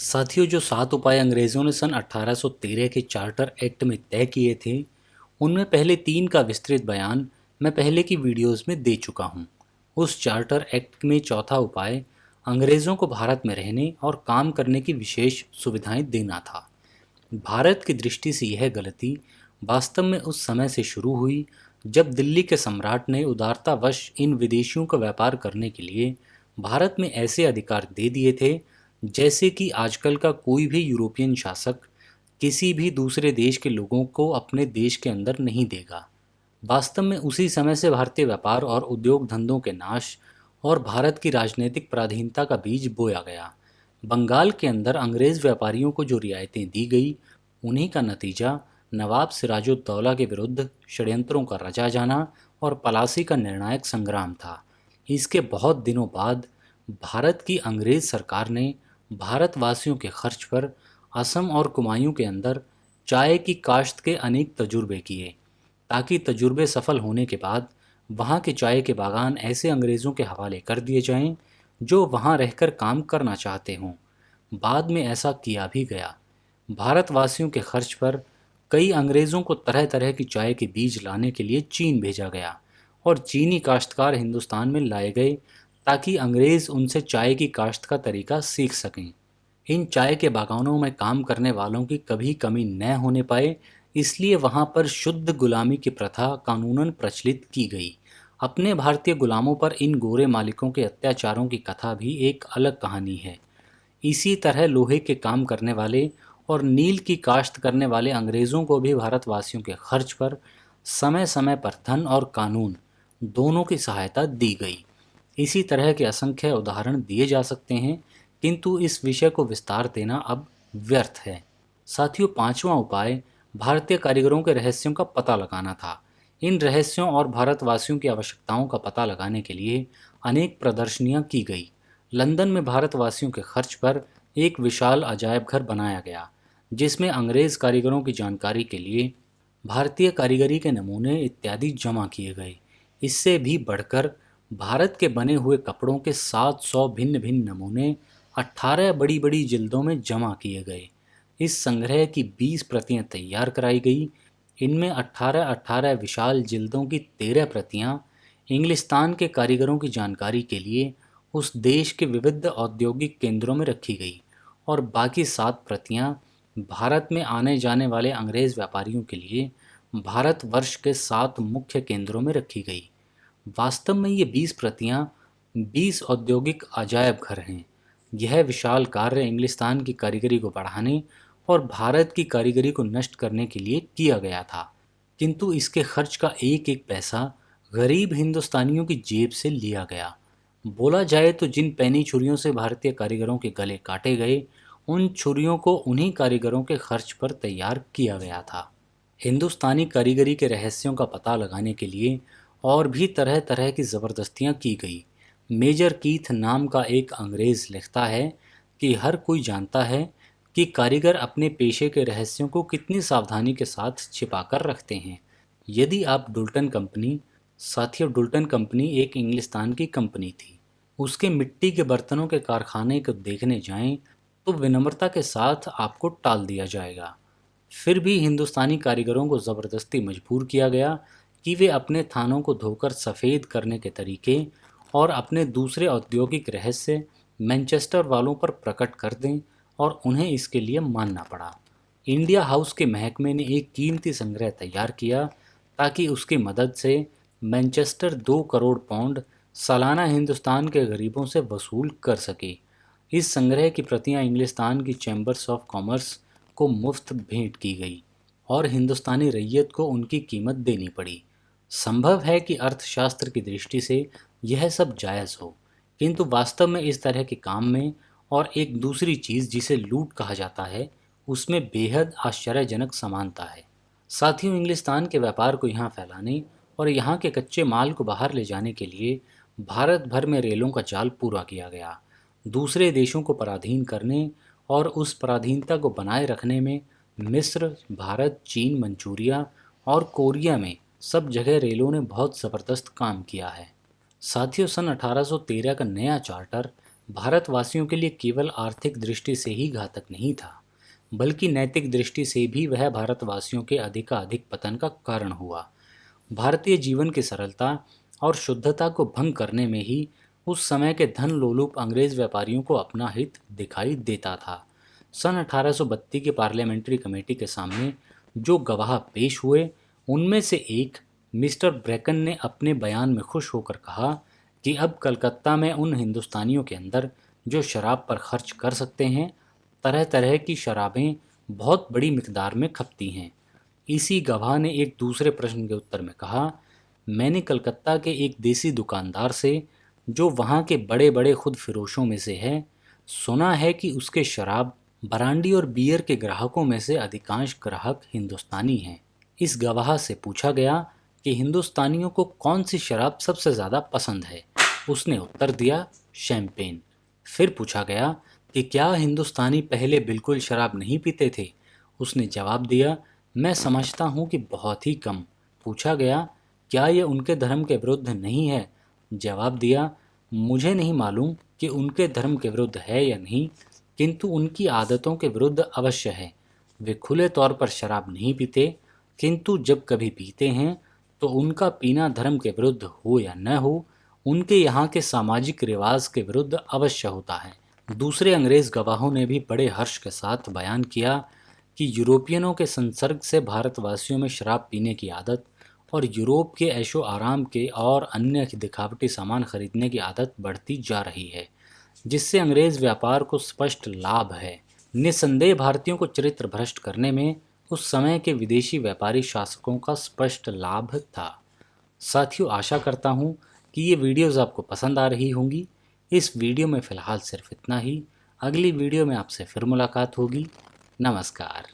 साथियों, जो 7 उपाय अंग्रेज़ों ने सन 1813 के चार्टर एक्ट में तय किए थे, उनमें पहले 3 का विस्तृत बयान मैं पहले की वीडियोज़ में दे चुका हूँ। उस चार्टर एक्ट में चौथा उपाय अंग्रेज़ों को भारत में रहने और काम करने की विशेष सुविधाएं देना था। भारत की दृष्टि से यह गलती वास्तव में उस समय से शुरू हुई जब दिल्ली के सम्राट ने उदारतावश इन विदेशियों का व्यापार करने के लिए भारत में ऐसे अधिकार दे दिए थे जैसे कि आजकल का कोई भी यूरोपियन शासक किसी भी दूसरे देश के लोगों को अपने देश के अंदर नहीं देगा। वास्तव में उसी समय से भारतीय व्यापार और उद्योग धंधों के नाश और भारत की राजनीतिक पराधीनता का बीज बोया गया। बंगाल के अंदर अंग्रेज व्यापारियों को जो रियायतें दी गई, उन्हीं का नतीजा नवाब सिराजुद्दौला के विरुद्ध षड्यंत्रों का रचा जाना और पलासी का निर्णायक संग्राम था। इसके बहुत दिनों बाद भारत की अंग्रेज सरकार ने भारतवासियों के खर्च पर असम और कुमायूं के अंदर चाय की काश्त के अनेक तजुर्बे किए, ताकि तजुर्बे सफल होने के बाद वहाँ के चाय के बागान ऐसे अंग्रेज़ों के हवाले कर दिए जाएं जो वहाँ रहकर काम करना चाहते हों। बाद में ऐसा किया भी गया। भारतवासियों के खर्च पर कई अंग्रेज़ों को तरह तरह की चाय के बीज लाने के लिए चीन भेजा गया और चीनी काश्तकार हिंदुस्तान में लाए गए ताकि अंग्रेज़ उनसे चाय की काश्त का तरीका सीख सकें। इन चाय के बागानों में काम करने वालों की कभी कमी न होने पाए, इसलिए वहां पर शुद्ध गुलामी की प्रथा कानूनन प्रचलित की गई। अपने भारतीय गुलामों पर इन गोरे मालिकों के अत्याचारों की कथा भी एक अलग कहानी है। इसी तरह लोहे के काम करने वाले और नील की काश्त करने वाले अंग्रेज़ों को भी भारतवासियों के खर्च पर समय समय पर धन और कानून दोनों की सहायता दी गई। इसी तरह के असंख्य उदाहरण दिए जा सकते हैं, किंतु इस विषय को विस्तार देना अब व्यर्थ है। साथियों, पांचवा उपाय भारतीय कारीगरों के रहस्यों का पता लगाना था। इन रहस्यों और भारतवासियों की आवश्यकताओं का पता लगाने के लिए अनेक प्रदर्शनियां की गई। लंदन में भारतवासियों के खर्च पर एक विशाल अजायब घर बनाया गया, जिसमें अंग्रेज कारीगरों की जानकारी के लिए भारतीय कारीगरी के नमूने इत्यादि जमा किए गए। इससे भी बढ़कर भारत के बने हुए कपड़ों के 700 भिन्न भिन्न नमूने 18 बड़ी बड़ी जिल्दों में जमा किए गए। इस संग्रह की 20 प्रतियां तैयार कराई गई। इनमें 18-18 विशाल जिल्दों की 13 प्रतियां इंग्लिस्तान के कारीगरों की जानकारी के लिए उस देश के विविध औद्योगिक केंद्रों में रखी गई और बाकी 7 प्रतियां भारत में आने जाने वाले अंग्रेज व्यापारियों के लिए भारतवर्ष के 7 मुख्य केंद्रों में रखी गई। वास्तव में ये 20 प्रतियां 20 औद्योगिक अजायब घर हैं। यह विशाल कार्य इंग्लिस्तान की कारीगरी को बढ़ाने और भारत की कारीगरी को नष्ट करने के लिए किया गया था, किंतु इसके खर्च का एक एक पैसा गरीब हिंदुस्तानियों की जेब से लिया गया। बोला जाए तो जिन पैनी छुरियों से भारतीय कारीगरों के गले काटे गए, उन छुरियों को उन्हीं कारीगरों के खर्च पर तैयार किया गया था। हिंदुस्तानी कारीगरी के रहस्यों का पता लगाने के लिए और भी तरह तरह की ज़बरदस्तियां की गई। मेजर कीथ नाम का एक अंग्रेज़ लिखता है कि हर कोई जानता है कि कारीगर अपने पेशे के रहस्यों को कितनी सावधानी के साथ छिपा कर रखते हैं। यदि आप डुल्टन कंपनी, साथियों डुल्टन कंपनी एक इंग्लिस्तान की कंपनी थी, उसके मिट्टी के बर्तनों के कारखाने को देखने जाएं तो विनम्रता के साथ आपको टाल दिया जाएगा। फिर भी हिंदुस्तानी कारीगरों को ज़बरदस्ती मजबूर किया गया कि वे अपने थानों को धोकर सफ़ेद करने के तरीके और अपने दूसरे औद्योगिक रहस्य मैनचेस्टर वालों पर प्रकट कर दें, और उन्हें इसके लिए मानना पड़ा। इंडिया हाउस के महकमे ने एक कीमती संग्रह तैयार किया ताकि उसकी मदद से मैनचेस्टर 2 करोड़ पाउंड सालाना हिंदुस्तान के गरीबों से वसूल कर सके। इस संग्रह की प्रतियां इंग्लिस्तान की चैम्बर्स ऑफ कॉमर्स को मुफ्त भेंट की गई और हिंदुस्तानी रैयत को उनकी कीमत देनी पड़ी। संभव है कि अर्थशास्त्र की दृष्टि से यह सब जायज़ हो, किंतु वास्तव में इस तरह के काम में और एक दूसरी चीज़ जिसे लूट कहा जाता है, उसमें बेहद आश्चर्यजनक समानता है। साथियों, इंग्लिस्तान के व्यापार को यहाँ फैलाने और यहाँ के कच्चे माल को बाहर ले जाने के लिए भारत भर में रेलों का जाल पूरा किया गया। दूसरे देशों को पराधीन करने और उस पराधीनता को बनाए रखने में मिस्र, भारत, चीन, मंचूरिया और कोरिया में सब जगह रेलों ने बहुत ज़बरदस्त काम किया है। साथियों, सन 1813 का नया चार्टर भारतवासियों के लिए केवल आर्थिक दृष्टि से ही घातक नहीं था, बल्कि नैतिक दृष्टि से भी वह भारतवासियों के अधिकाधिक पतन का कारण हुआ। भारतीय जीवन की सरलता और शुद्धता को भंग करने में ही उस समय के धन लोलुप अंग्रेज व्यापारियों को अपना हित दिखाई देता था। सन 1832 की पार्लियामेंट्री कमेटी के सामने जो गवाह पेश हुए, उनमें से एक मिस्टर ब्रैकन ने अपने बयान में खुश होकर कहा कि अब कलकत्ता में उन हिंदुस्तानियों के अंदर जो शराब पर खर्च कर सकते हैं, तरह तरह की शराबें बहुत बड़ी मिकदार में खपती हैं। इसी गवाह ने एक दूसरे प्रश्न के उत्तर में कहा, मैंने कलकत्ता के एक देसी दुकानदार से, जो वहाँ के बड़े बड़े खुद फिरोशों में से है, सुना है कि उसके शराब, ब्रांडी और बियर के ग्राहकों में से अधिकांश ग्राहक हिंदुस्तानी हैं। इस गवाह से पूछा गया कि हिंदुस्तानियों को कौन सी शराब सबसे ज़्यादा पसंद है। उसने उत्तर दिया, शैंपेन। फिर पूछा गया कि क्या हिंदुस्तानी पहले बिल्कुल शराब नहीं पीते थे। उसने जवाब दिया, मैं समझता हूँ कि बहुत ही कम। पूछा गया, क्या यह उनके धर्म के विरुद्ध नहीं है। जवाब दिया, मुझे नहीं मालूम कि उनके धर्म के विरुद्ध है या नहीं, किंतु उनकी आदतों के विरुद्ध अवश्य है। वे खुले तौर पर शराब नहीं पीते, किंतु जब कभी पीते हैं तो उनका पीना धर्म के विरुद्ध हो या न हो, उनके यहाँ के सामाजिक रिवाज के विरुद्ध अवश्य होता है। दूसरे अंग्रेज गवाहों ने भी बड़े हर्ष के साथ बयान किया कि यूरोपियनों के संसर्ग से भारतवासियों में शराब पीने की आदत और यूरोप के ऐशो आराम के और अन्य दिखावटी सामान खरीदने की आदत बढ़ती जा रही है, जिससे अंग्रेज व्यापार को स्पष्ट लाभ है। निस्संदेह भारतीयों को चरित्र भ्रष्ट करने में उस समय के विदेशी व्यापारी शासकों का स्पष्ट लाभ था। साथियों, आशा करता हूँ कि ये वीडियोज़ आपको पसंद आ रही होंगी। इस वीडियो में फ़िलहाल सिर्फ इतना ही। अगली वीडियो में आपसे फिर मुलाकात होगी। नमस्कार।